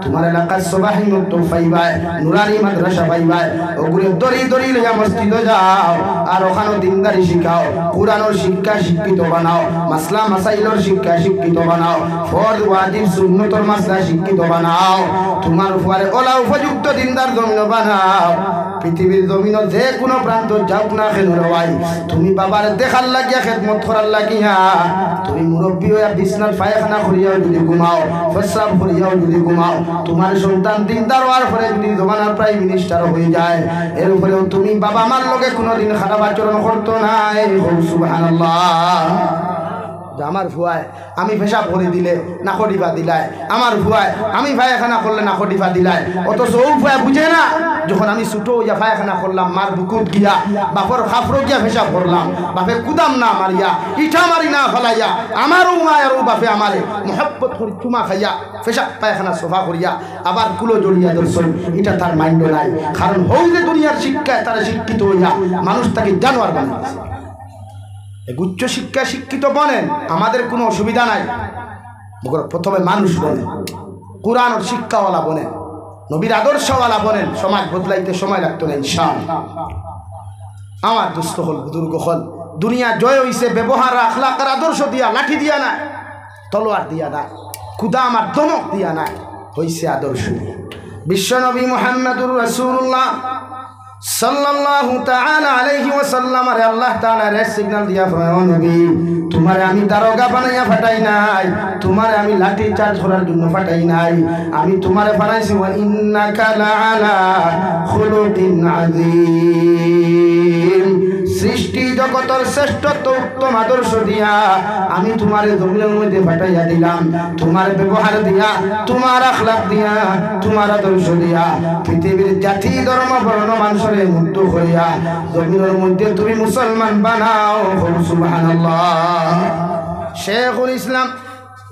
তোমার এলাকার সবাই মুক্ত পাইবাই, নুরানি মাদ্রাসা পাইবাই, ওগুলো দড়ি দড়ি লইয়া মসজিদে যাও আর ওখানে দিনদারি শিখাও, কোরআনের শিক্ষা শিক্ষিত বানাও, মাসলা মাসাইলের শিক্ষা শিক্ষিত বানাও, ফরজ ওয়াজিব সুন্নতের মাসলা শিক্ষিত বানাও। তোমার উপরে ওলা উপযুক্ত দিনদার জমিন বানাও। পৃথিবীর জমিন যে কোনো প্রান্ত যাও না কেন ভাই, তুমি বাবার দেখার লাগিয়া খেদমত করার লাগিয়া, তুমি মুরব্বী হইয়া বিছনার পায়খানা করিয়াও যদি ঘুমাও, প্রস্রাব করিয়াও যদি ঘুমাও, তোমার সন্তান দিনদার হওয়ার পরে যদি জমানার প্রাইম মিনিস্টার হয়ে যায়, এর উপরেও তুমি বাবা মার লগে কোনোদিন খারাপ আচরণ করতো না। সুবহানাল্লাহ। আমার ভুয়ায় আমি পেশাব করে দিলে নাকডিফা দিলায়, আমার ভুয়ায় আমি পায়খানা করলে নাকডিফা দিলায়, অথচ ও ভুয়া বুঝে না যখন আমি ছোটো হইয়া পায়খানা করলাম মার বুকুত গিয়া, বাপর খাফরো গিয়া পেশাব করলাম, বাপে কুদাম না মারিয়া, ইঠা মারি না ফেলাইয়া, আমারও মায়েরও বাপে আমারে মহব্বত করি চুমা খাইয়া পেশাব পায়খানা সোফা করিয়া আবার কুলো জড়িয়া দর্শন, এটা তার মাইন্ডে নাই। কারণ হৌ যে দুনিয়ার শিক্ষায় তারা শিক্ষিত হইয়া মানুষ তাকে জানোয়ার বানিয়েছে। উচ্চ শিক্ষা শিক্ষিত বনেন, আমাদের কোনো অসুবিধা নাই, প্রথমে মানুষ বনেন, কোরআন শিক্ষাওয়ালা বনেন, নবীর আদর্শওয়ালা বনেন, সমাজ বদলাইতে সময় লাগতো না ইনশাআল্লাহ। আমার দুস্থ হল বুজুর্গ হল, দুনিয়া জয় হইছে ব্যবহার আখলাকের আদর্শ দিয়া, লাঠি দিয়া না, তলোয়ার দিয়া না, কুদাম আর দমক দিয়া না, হইছে আদর্শ। বিশ্ব নবী মুহাম্মদুর রাসূলুল্লাহ সাল্লাল্লাহু তাআলা আলাইহি ওয়াসাল্লাম আরে আল্লাহ তাআলা রেড সিগন্যাল দিয়া ফরমায়, নবী তোমারে আমি দারোগা বানাইয়া ফাটাই নাই, তোমারে আমি লাঠি চার্জ করার জন্য ফাটাই নাই, আমি তোমারে বানাইছি ওয়া ইন্নাকা লাআলা খুলুকিন আযীম, সৃষ্টি জগতের শ্রেষ্ঠত্ব উত্তম আদর্শ দিয়া আমি তোমারে জমিনের মধ্যে ফাটাইয়া দিলাম। তোমার ব্যবহার দিয়া, তোমার আখলাক দিয়া, তোমার আদর্শ দিয়া পৃথিবীর জাতি ধর্ম বর্ণ মানুষের মুক্ত হইয়া জমিনের মধ্যে তুমি মুসলমান বানাও। সুবহানাল্লাহ। শেখুল ইসলাম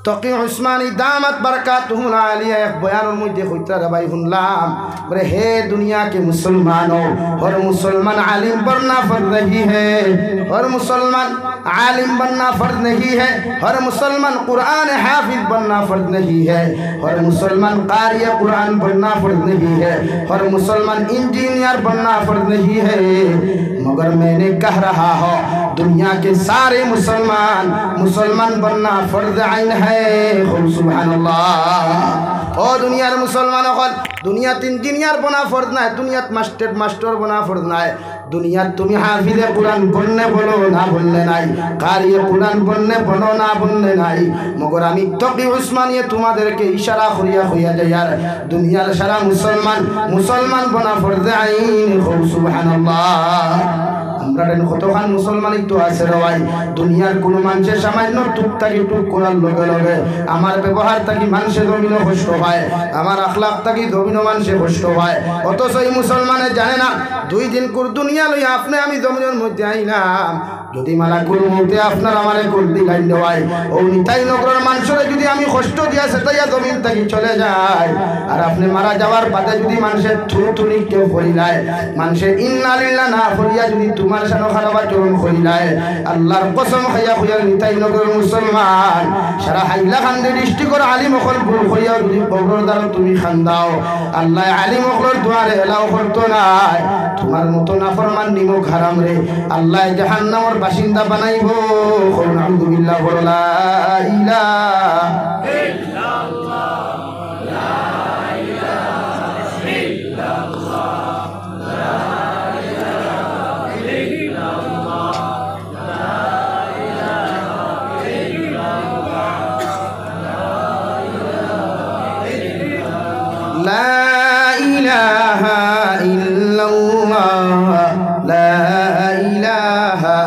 তকি উসমানী দামাত বারাকাতুহুল আলিয়া এক বয়ানের মধ্যে কইতারা ভাই শুনলাম, বলে হে दुनिया के मुसलमानों, हर मुसलमान आलिम बनना फर्ज नहीं है, हर मुसलमान आलिम बनना फर्ज नहीं है, हर मुसलमान कुरान हाफिज बनना फर्ज नहीं है, हर मुसलमान कारी कुरान बनना फर्ज नहीं है, हर मुसलमान इंजीनियर बनना फर्ज नहीं है, मगर मैंने कह रहा हो दुनिया के सारे मुसलमान बनना फर्ज आइन है। सुभान अल्लाह। ও দুনিয়ার মুসলমান হল দুনিয়াত ইঞ্জিনিয়ার বনা ফরজ নাই দুনিয়াত মাস্টার বনা ফরজ নাই দুনিয়াত তুমি হাফিজে কুরআন বললে বলো না বললে নাই কারিয়ে কুরআন বললে বলো না বললে নাই মগর আমি তকি উসমানিয়ে তোমাদেরকে ইশারা করিয়া হইয়া যাই আর দুনিয়ার সারা মুসলমান বনা ফরজে আইন সুবহানাল্লাহ আমরা কতখান মুসলমানই তো আছে রে ভাই দুনিয়ার কোনো মানুষের সামান্য টুকটাকি টুক করার লগে লগে আমার ব্যবহার থাকি মানুষের জমিনও কষ্ট হয় আমার আখলাক থাকি জমিনও মানুষের কষ্ট হয় অথচ এই মুসলমানে জানে না 2 দিন কুর দুনিয়া লইয়া আপনি আমি জমিনের মধ্যে আইলাম যদি মালাকুল মউতে আপনার আমারে কলদি গাইন দেওয়াই ও নিতাই নগরের মানুষরে যদি আমি কষ্ট দিয়া সেটাইয়া জমিন থাকি চলে যায় আর আপনি মারা যাওয়ার বাদে যদি মানুষের থুনি কেউ করিলায় মানুষের ইন্না লিল্লাহ না করিয়া যদি তোমার সানো খারাপ আচরণ করিলায় আল্লাহর কসম খাইয়া খুইয়া নিতাই নগরের মুসলমান সারা হাইলা খান্দে ডিস্ট্রিক্টর আলিম অকল ভুল করিয়া যদি কবর দ্বারা তুমি খান্দাও আল্লাহ আলিম অকলের দুয়ারে এলাও করতো নাই তোমার মতো নাফরমান নিমক হারাম রে আল্লাহ জাহান্নামের বাসিন্দা বানাইব আলহামদুলিল্লাহ বলো লা ইলাহা ইল্লাল্লাহ লা ইলাহা ইল্লাল্লাহ লা ইলাহা ইল্লাল্লাহ লা ইলাহা ইল্লাল্লাহ লা ইলাহা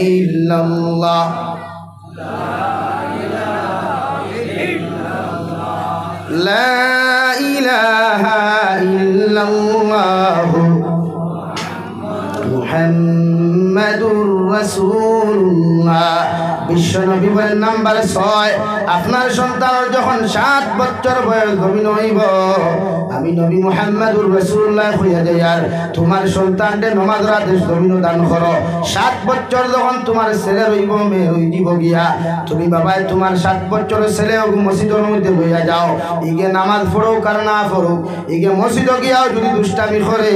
ইল্লাল্লাহ লা ইলাহা ইল্লাল্লাহ লা ইলাহা ইল্লাল্লাহ মুহাম্মাদুর রাসূলুল্লাহ বিশ্বনবী বলেন নাম্বার 6 আপনার সন্তানের যখন 7 বছর বয়স জমিন হইব আমি নবী মুহাম্মদুর রাসূলুল্লাহ হইয়া যাই আর তোমার সন্তানকে নামাজের আদেশ জমিন দান করো 7 বছর যখন তোমার ছেলে হইব মেয়ে হইব গিয়া তুমি বাবা তোমার 7 বছরের ছেলে মসজিদের মধ্যে লইয়া যাও ইগে নামাজ পড়ো কার না পড়ো ইগে মসজিদে গিয়াও যদি দুষ্টামি করে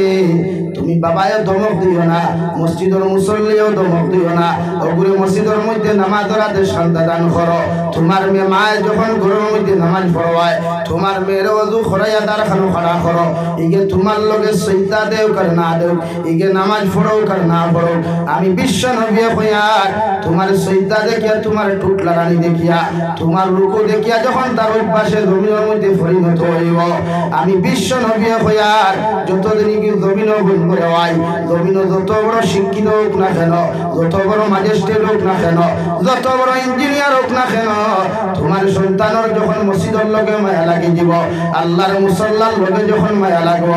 তুমি বাবায় ধমক দিও না মসজিদের মুসল্লিও ধমক দিও না ওগুলো মসজিদের মধ্যে নামাজের আদেশ দান করো তোমার মেয়ে মায় যখন ঘরের মধ্যে নামাজ পড়ায় তোমার মেয়ের ওযু খরাইয়া তার খানো খড়া করো ইগে তোমার লগে সইতা দেও কার না দেও ইগে নামাজ পড়ো কার না পড়ো আমি বিশ্ব নবী হইয়ার তোমার সইতা দেখিয়া তোমার টুট লাগানি দেখিয়া তোমার রুকু দেখিয়া যখন তার অভ্যাসে জমিনের মধ্যে পরিণত হইব আমি বিশ্ব নবী হইয়ার যতদিন কি জমিন গুণ করে হয় জমিন যত বড় শিক্ষিত হোক না কেন যত বড় ম্যাজিস্ট্রেট হোক না কেন যত বড় ইঞ্জিনিয়ার হোক না কেন তোমার সন্তানের যখন মসজিদের লগে মায়া লাগি দিব আল্লাহর মুসল্লার লগে যখন মায়া লাগব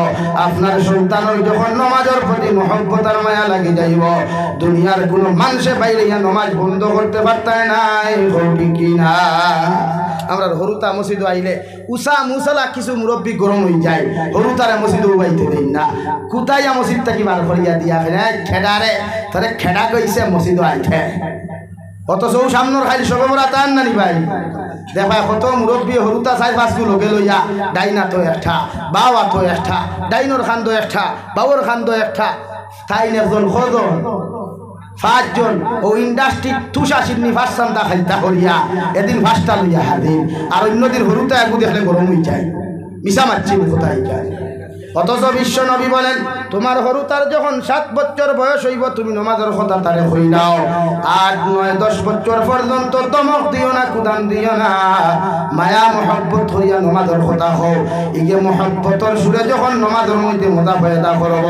আপনার সন্তানের যখন নামাজের প্রতি মহব্বত আর মায়া লাগি যাইব দুনিয়ার কোনো মানুষে বাইরে নামাজ বন্ধ করতে পারতায় নাই ঠিক কি না আমরা হরুতা মসজিদ আইলে উষা মুসালা কিছু মুরব্বী গরম হয়ে যায় হরুতারে মসজিদ উবাইতে দেই না কুতাইয়া মসজিদ থেকে বার করিয়া দিয়া খেডারে তারে খেডা কইছে মসজিদ আইতে অথচ সামনের খালি সবে বড় টান নানি ভাই দেখা কত মুরব্বী হরুতা 4-5 লগে লইয়া ডাইনা তো একটা বাবা তো একটা ডাইনর খান্দ একটা বাবর খান্দ একটা তাই একজন খজন 5 জন ও ইন্ডাস্ট্রি তুষা সিডনি ফাঁসান্তা খাইতা করিয়া এদিন ফাঁসটা লইয়া হাদিন আর অন্যদিন হরুতা একু দেখলে গরম হয়ে যায় মিশা মারছি কোথায় যায় অথচ বিশ্ব নবী বলেন তোমার হরুতার যখন 7 বছর বয়স হইব তুমি নামাজের কথা তারে কই দাও 8, 9, 10 বছর পর্যন্ত দমক দিও না কুদান দিও না মায়া মহব্বত হইয়া নামাজের কথা হও ইগে মহব্বতর সুরে যখন নামাজের মধ্যে মজা পয়দা করব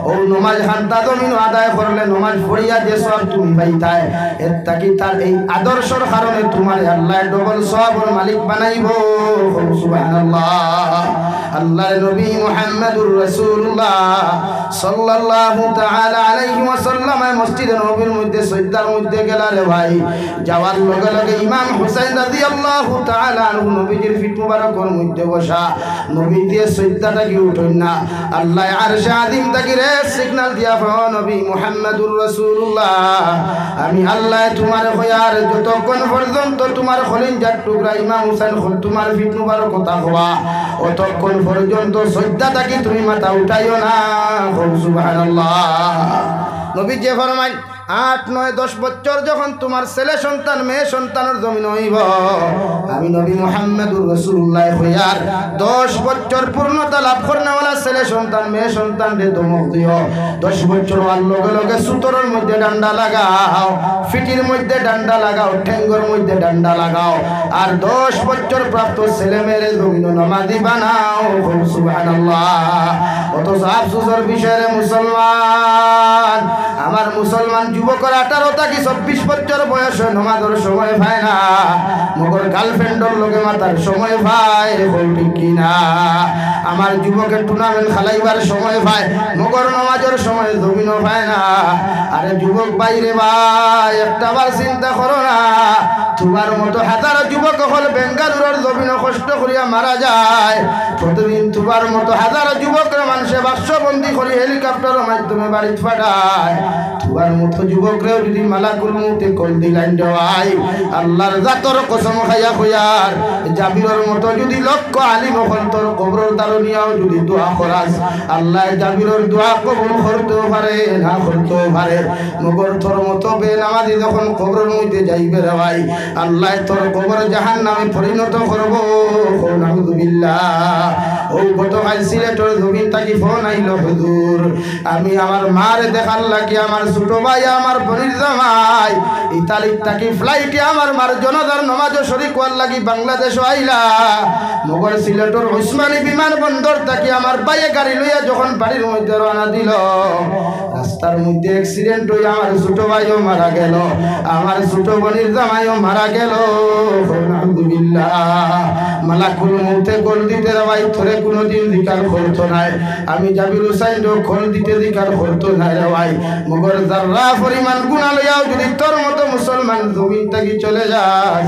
ও নামাজ হান্তা জমিন আদায় করলে নামাজ পড়িয়া যে সব তুমি পাইতায় এর তাকি তার এই আদর্শর কারণে তোমার আল্লাহ ডবল সওয়াবের মালিক বানাইব সুবহানাল্লাহ আল্লাহর নবী মুহাম্মদুর রাসূলুল্লাহ সাল্লাল্লাহু তাআলা আলাইহি ওয়াসাল্লাম মসজিদে নববীর মধ্যে সজদার মধ্যে গেলারে ভাই যাওয়ার লগে লগে ইমাম হুসাইন রাদিয়াল্লাহু তাআলা আনহু নবীজির ফিট মুবারকের মধ্যে বসা নবী দিয়ে সজদাটা কি উঠেন না আল্লাহ আরশে আযীম থেকে রে সিগন্যাল দিয়া নবী মুহাম্মদুর রাসূলুল্লাহ আমি আল্লাহ তোমার হয়ার যতক্ষণ পর্যন্ত তোমার খলিঞ্জার টুকরা ইমাম হুসাইন তোমার ফিট মুবারক কথা হওয়া অতক্ষণ পর্যন্ত সজদা কি তুমি মাথা উঠাইও না সুবহানাল্লাহ নবী যে ফরমায় 8, 9, 10 বছর যখন তোমার ছেলে সন্তান মেয়ে সন্তানের জমিন হইব, আমি নবী মুহাম্মদুর রাসূলুল্লাহ হইয়ার 10 বছর পূর্ণতা লাভ করনেওয়ালা ছেলে সন্তান মেয়ে সন্তান রে ধমক দিও। 10 বছর হওয়ার লগে লগে সুতরের মধ্যে ডান্ডা লাগাও, ফিটির মধ্যে ডান্ডা লাগাও, ঠেঙ্গর মধ্যে ডান্ডা লাগাও, আর 10 বছর প্রাপ্ত ছেলে মেয়েরে জমিন নামাজি বানাও। সুবহানাল্লাহ। কত আফসোসের বিষয় রে মুসলমান, আমার মুসলমান যুবকরা 18 থেকে 24 বছর বয়সে নামাজের সময় পায় না, মগর গার্লফ্রেন্ডের লগে মাতার সময় পায়, বল ঠিক কিনা? আমার যুবকের টুর্নামেন্ট খেলাইবার সময় পায়, মগর নামাজের সময় জমিনও পায় না। আরে যুবক বাইরে ভাই, একটা বার চিন্তা করো না, তোমার মতো হাজারো যুবক হল বেঙ্গালুরের জমিনও কষ্ট করিয়া মারা যায়। প্রতিদিন তোমার মতো হাজারো যুবকরা মানুষে বাক্সবন্দি করে হেলিকপ্টারের মাধ্যমে বাড়ি পাঠায়। তোমার মতো যুবকরেও যদি মালাকুল মউতে কল দিলাইন দেওয়াই, আল্লাহর জাতর কসম খাইয়া কইয়ার জাবিরের মতো যদি লক্ষ আলিম হল তোর কবরের দারুনিয়াও যদি দোয়া করাস, আল্লাহ জাবিরের দোয়া কবুল করতেও পারে, না করতেও পারে। মগর তোর মতো বেনামাজি যখন কবরের মধ্যে যাইবে রে ভাই, আল্লাহ তোর কবর জাহান্নামে পরিণত করব। নাউযুবিল্লাহ। ও গতকাল সিলেটের জমিন থাকি ফোন আইল, হুজুর আমি আমার মারে দেখার লাগি আমার ছোট ভাই আমার বোনের জামাই ইতালির থাকি ফ্লাইটে আমার মার জনাজার নামাজও শরীক হওয়ার লাগি বাংলাদেশ আইলা। মগর সিলেটের ওসমানী বিমানবন্দর থাকি আমার বাইয়ে গাড়ি লইয়া যখন বাড়ির মধ্যে রওনা দিল, রাস্তার মধ্যে অ্যাক্সিডেন্ট হয়ে আমার ছোট ভাইও মারা গেল, আমার ছোট বোনের জামাইও মারা গেল। আলহামদুলিল্লাহ। মালাকুল মউতে কল দিতে রে ভাই তোরে কোনোদিন জিকার করতো নাই, আমি জাবির হুসাইন কল দিতে জিকার করতো নাই রে ভাই। মগর যারা পরিমাণ গুনাহ লইয়াও যদি তোর মতো মুসলমান জমিন থেকে চলে যাস,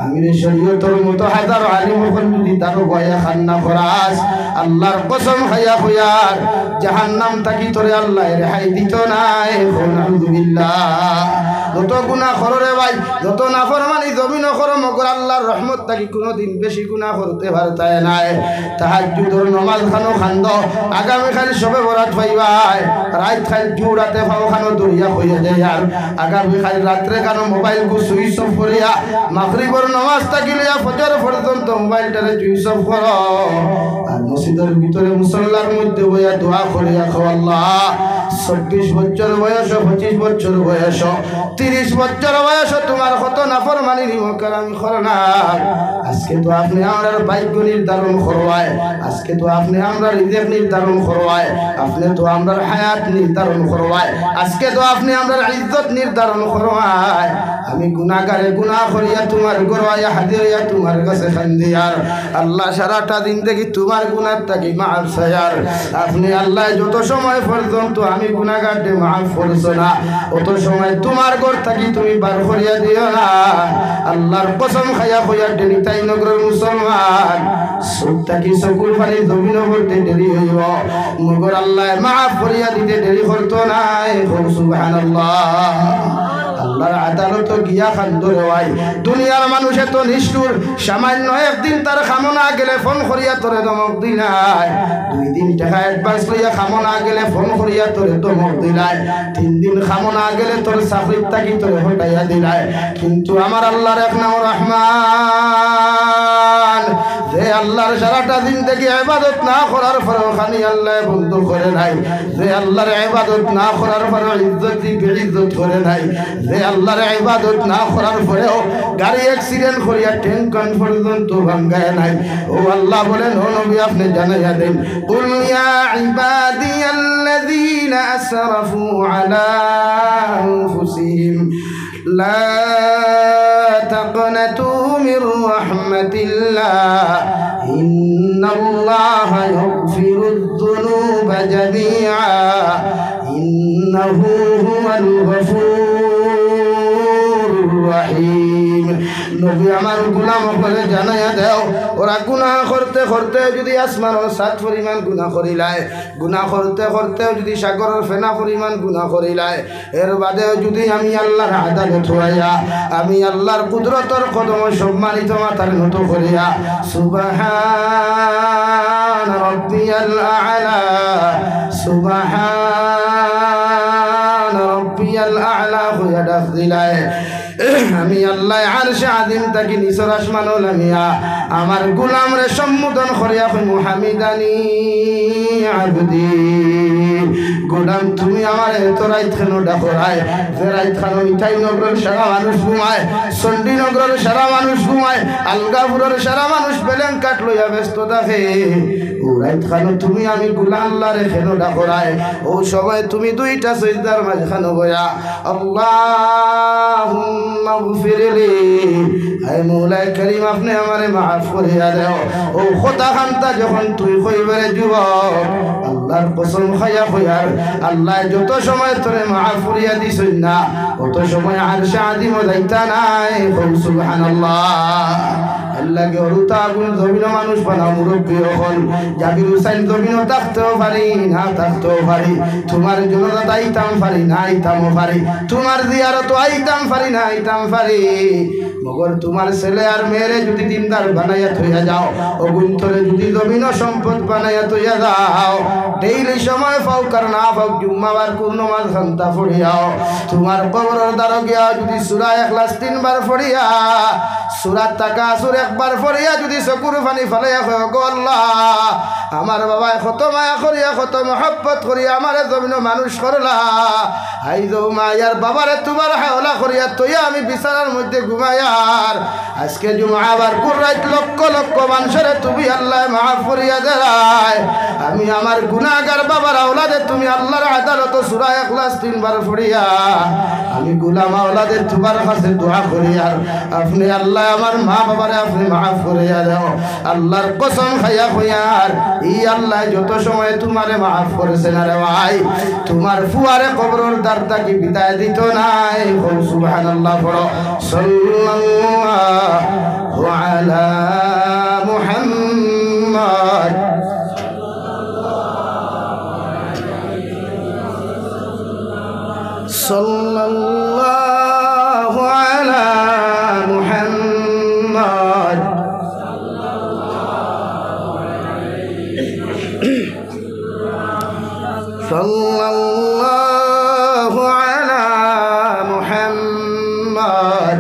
আমি শরীয়তের মতো হাজারো আলিম হল যদি তারও ভয়ে খান্না করাস, আল্লাহর কসম খাইয়া কইয়ার জাহান্নাম থাকি তোরে আল্লাহ রেহাই দিত নাই। আলহামদুলিল্লাহ। যত গুনাহ করো রে ভাই, যত নাফরমানি জমিনও করো, মগর আল্লাহর রহমত থাকি কোনোদিন বেশি গুনাহ করতে পারতায় নাই। তাহাজ্জুদের নামাজ খানো খান্দ, আগামীকাল সবে বরাত পাইবাই, রাত খাই জুড়াতে পাও খানো দরিয়া হইয়া যায়, আর আগামীকাল রাত্রে খানো মোবাইল গু সুইচ অফ করিয়া মাগরিবের নামাজ থাকিলিয়া ফজর পর্যন্ত মোবাইলটারে সুইচ অফ করো, আর মসজিদের ভিতরে মুসল্লার মধ্যে বইয়া দোয়া করিয়া খাও, আল্লাহ 24 বছর বয়স, 25 বছর বয়স, 30 বছর বয়স তোমার কত নাফরমানি নিমকার আমি করনা। আজকে তো আপনি আমরা ভাগ্য নির্ধারণ করবায়, আজকে তো আপনি আমরা রিজিক নির্ধারণ করবায়, আপনি তো আমরা হায়াত নির্ধারণ করবায়, আজকে তো আপনি আমরা ইজ্জত নির্ধারণ করবায়। আমি গুনাহগারে গুনাহ করিয়া তোমার গরওয়া হাজির হইয়া তোমার কাছে খান্দিয়ার আল্লাহ সারাটা দিন দেখি তোমার গুনাহ থাকি মাফ চাইয়ার। আপনি আল্লাহ যত সময় পর্যন্ত আমি গুনাহগারকে মাফ করছো না, অত সময় তোমার ঘর থাকি তুমি বার করিয়া দিও না। আল্লাহর কসম খাইয়া কইয়া দেরি তাই নগরের মুসলমান সুখ থাকি চকুর পানি জমিন করতে দেরি হইব, মগর আল্লাহ মাফ করিয়া দিতে দেরি করতো নাই। সুবহানাল্লাহ। আল্লাহর আদালত গিয়া খান্দরে ভাই, দুনিয়ার মানুষ এত নিষ্ঠুর, সামান্য একদিন তার খামনা গেলে ফোন করিয়া তোরে ধমক দিলাই, 2 দিন টাকা অ্যাডভান্স লইয়া খামনা গেলে ফোন করিয়া তোরে ধমক দিলাই, 3 দিন খামনা গেলে তোর চাকরির থাকি তোরে হটাইয়া দিলাই। কিন্তু আমার আল্লাহর এক নাম রহমান, যে আল্লাহর সারাটা দিন থেকে ইবাদত না করার পরেও খানি আল্লাহ বন্ধ করে নাই, যে আল্লাহর ইবাদত না করার পরেও ইজ্জত বেইজ্জত করে নাই, যে আল্লাহর ইবাদত না করার পরেও গাড়ি অ্যাক্সিডেন্ট করিয়া ট্যাঙ্ক পর্যন্ত ভাঙ্গায় নাই। ও আল্লাহ বলেন, ও নবী আপনি জানাইয়া দেন, কুল ইয়া ইবাদিয়াল্লাযীনা আসরাফু আলা আনফুসিহিম লা তাকনাতু মির রাহমাতিল্লাহ ইন্নাল্লাহা ইয়াগফিরুদ যুনুবা জামিআ ইন্নাহু হুয়াল গফুরুর রহিম। নবী আমার গুনাহ করে জানাইয়া দাও, ওরা গুনাহ করতে করতে যদি আসমানের 7 পরিমাণ গুনাহ করিলায়, গুনাহ করতে করতেও যদি সাগরের ফেনা পরিমাণ গুনাহ করিলায়, এর বাদেও যদি আমি আল্লাহর আদালত হইয়া আমি আল্লাহর কুদরতের কদম সম্মানিত মাথার নত করিয়া সুবহান রাব্বিয়াল আ'লা সুবহান রাব্বিয়াল আ'লা ডাক দিলায় আমি আল্লাহ আরশে আযীম তাকি নিচর আসমানও লামিয়া আমার গোলাম রে সম্বোধন করিয়া কইমু হামিদানি আবদি গোলাম তুমি আমার এত রাইত কেন ডাকো রায় যে রাইত খানো মিঠাই নগরের সারা মানুষ ঘুমায় চণ্ডীনগরের সারা মানুষ ঘুমায় আলগাপুরের সারা মানুষ বেলেন কাট লইয়া ব্যস্ত থাকে ও রাইত খানো তুমি আমি গোলাম আল্লাহ রে কেন ডাকো রায় ও সময় তুমি দুইটা সিজদার মাঝখানে বয়া আল্লাহুম্মা গফিরলি হে মৌলাই করিম আপনি আমারে মাফ করিয়া দাও ও খোদা খান্তা যখন তুই কইবারে যুবক আল্লাহর কসম খাইয়া কইয়ার আল্লাহ যত সময় তোরে মাফ করিয়া দিছই না তত সময় আরশে আযীম যাইতা নাই সুবহানাল্লাহ আল্লাহকে হরুতা আগুন জমিন মানুষ বানাও মুরব্বী হল জাকির হুসাইন জমিনও থাকতেও পারি না থাকতেও পারি তোমার জন্য আইতাম পারি না আইতামও পারি তোমার জিয়ারত আইতাম পারি না আইতাম পারি মগর তোমার ছেলে আর মেয়েরে যদি দিনদার বানাইয়া থইয়া যাও অগুন্তরে যদি জমিন সম্পদ বানাইয়া থইয়া যাও ডেইলি সময় পাও কার না পাও জুম্মাবার কোন নামাজ ঘন্টা পড়িয়াও তোমার কবরের দ্বারা গিয়া যদি সূরা ইখলাস 3 বার পড়িয়া সূরা তাকাসুর একবার পড়িয়া যদি চকুর পানি ফেলাইয়া কয় গো আল্লাহ আমার বাবায় কত মায়া করিয়া কত মহব্বত করিয়া আমারে জমিন মানুষ করলা আই যো মায়ার বাবারে তোমার হাওলা করিয়া তইয়া আমি বিছানার মধ্যে ঘুমায়ার আজকে জুমাবার কুরাইত লক্ষ লক্ষ মানুষের তুমি আল্লাহ মাফ করিয়া দেয় আমি আমার গুনাহগার বাবার আওলাদে তুমি আল্লাহর আদালত সূরা ইখলাস 3 বার পড়িয়া আমি গোলাম আওলাদের তোমার কাছে দোয়া করিয়া আপনি আল্লাহ আমার মা বাবারে আপনি মাফ করিয়া দাও আল্লাহর কসম খাইয়া কইয়ার ই আল্লাহ যত সময় তোমারে মাফ করেছেন রে ভাই তোমার ফুয়ারে কবরের দ্বারটা কি বিদায় দিত নাই সুবহানাল্লাহ পড়ো সাল্লাল্লাহু আলা মুহাম্মদ সাল্লাল্লাহু আলা মুহাম্মদ সাল্লাল্লাহু আলা মুহাম্মদ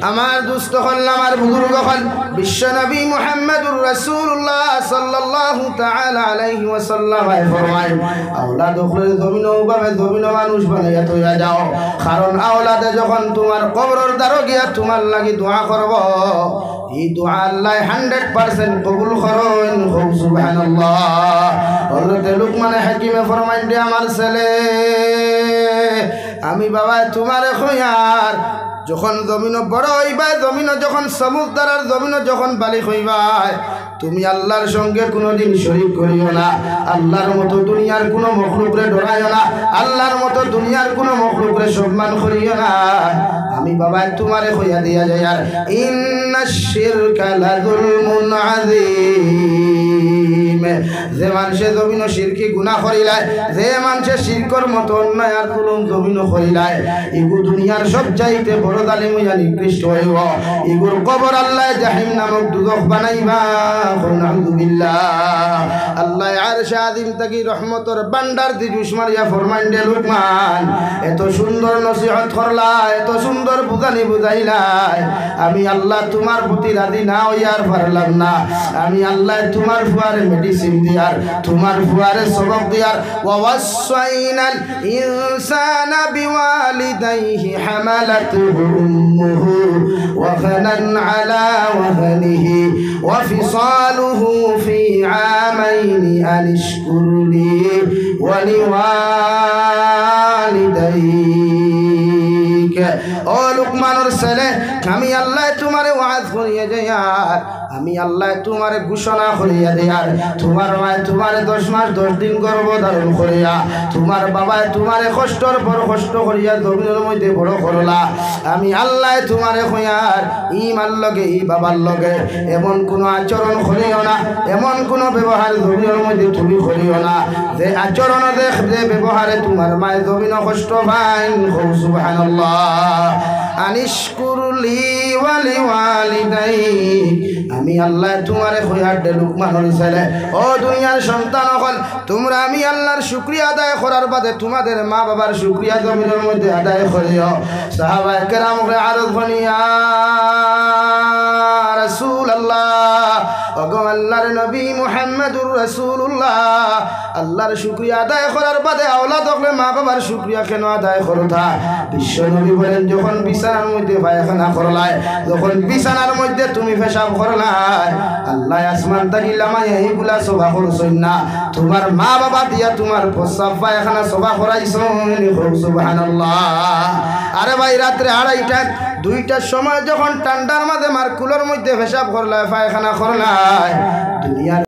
আমার দুস্থ হল আমার বুজুর্গ হল বিশ্ব নবী মুহাম্মদুর রাসূলুল্লাহ সাল্লাল্লাহু তাআলা আলাইহি ওয়াসাল্লাম ফরমায় আওলাদ ওপরে জমিন ওভাবে জমিন মানুষ বানাইয়া তৈয়া যাও কারণ আওলাদে যখন তোমার কবরের দ্বারে গিয়া তোমার লাগি দোয়া করব এই দোয়া আল্লাহ 100% কবুল করেন সুবহানাল্লাহ হযরত লুকমান হাকিমে ফরমায় দে আমার ছেলে আমি বাবা তোমারে কইয়ার যখন জমিন বড় হইবা জমিন যখন সমুদ্র আর জমিন যখন বালিক হইবা তুমি আল্লাহর সঙ্গে কোনোদিন শরীক করিও না আল্লাহর মতো দুনিয়ার কোনো মখলুকরে ডরাইও না আল্লাহর মতো দুনিয়ার কোনো মখলুকরে সম্মান করিও না আমি বাবা তোমারে কইয়া দিয়া যায় আর ইন্নাশ শিরকা লাযুলমুন আযীম যে মানুষে জমিন শিরকি গুনাহ করিলায় যে মানুষে শিরকর মতো অন্যায় আর জুলুম জমিন করিলায় ইগু দুনিয়ার সব চাইতে বড় জালিম হইয়া নিকৃষ্ট হইব ইগুর কবর আল্লাহ জাহিম নামক দুজখ বানাইবা আলহামদুলিল্লাহ আল্লাহ আরশে আযীম তাকি রহমতের ভান্ডার দি জুস মারিয়া ফরমান দে লুকমান এত সুন্দর নসিহত করলা এত সুন্দর বুঝানি বুঝাইলাই আমি আল্লাহ তোমার প্রতি রাজি না হইয়ার পারলাম না আমি আল্লাহ তোমার ফুয়ারে মেডিসিন দিয়ার তোমার ফুয়ারে সবক দিয়ার ওয়াসাইনাল ইনসানা বিওয়ালিদাইহি হামালাতুহু উম্মুহু ওয়াহানান আলা ওয়াহানিহি ওয়া ফিসালুহু ফি আমাইনি আনিশকুর লি ওয়া লিওয়ালিদাইক ও লুকমানের ছেলে আমি আল্লাহ তোমারে ওয়াজ করিয়া যাইয়ার আমি আল্লাহ তোমারে ঘোষণা করিয়া দেয়ার তোমার মায় তোমারে 10 মাস 10 দিন গর্ভধারণ করিয়া তোমার বাবায় তোমারে কষ্টর পর কষ্ট করিয়া জমিনের মধ্যে বড় করলা আমি আল্লাহ তোমারে কইয়ার ইমান লগে ই বাবার লগে এমন কোনো আচরণ করিও না এমন কোনো ব্যবহার জমিনের মধ্যে তুমি করিও না যে আচরণ দেখ যে ব্যবহারে তোমার মায় জমিন কষ্ট পায় সুবহানাল্লাহ আনিশকুর লি ওয়া লিওয়ালিদাইক আমি আল্লাহ তোমারে খয়ার দে লুকমানের ছেলে ও দুনিয়ার সন্তান হল তোমরা আমি আল্লাহর শুকরিয়া আদায় করার বাদে তোমাদের মা বাবার শুকরিয়া জমিনের মধ্যে আদায় করিও সাহাবায়ে কেরাম আরজ বনিয়া রাসূলুল্লাহ ওগো আল্লাহর নবী মুহাম্মদুর রাসূলুল্লাহ আল্লাহর শুকরিয়া আদায় করার বাদে আওলাদ হলে মা বাবার শুকরিয়া কেন আদায় করতা বিশ্ব নবী বলেন যখন বিছানার মধ্যে পায়খানা করলাই যখন বিছানার মধ্যে তুমি পেশাব করলাই আল্লাহ আসমান থেকে লামাই এইগুলা সভা করছই না তোমার মা বাবা দিয়া তোমার প্রস্রাব পায়খানা সভা করাইছন সুবহানাল্লাহ আরে ভাই রাত্রে 2:30 2টার সময় যখন ঠান্ডার মাঝে মার কুলোর মধ্যে পেশাব করলাই পায়খানা করলাই দুনিয়ার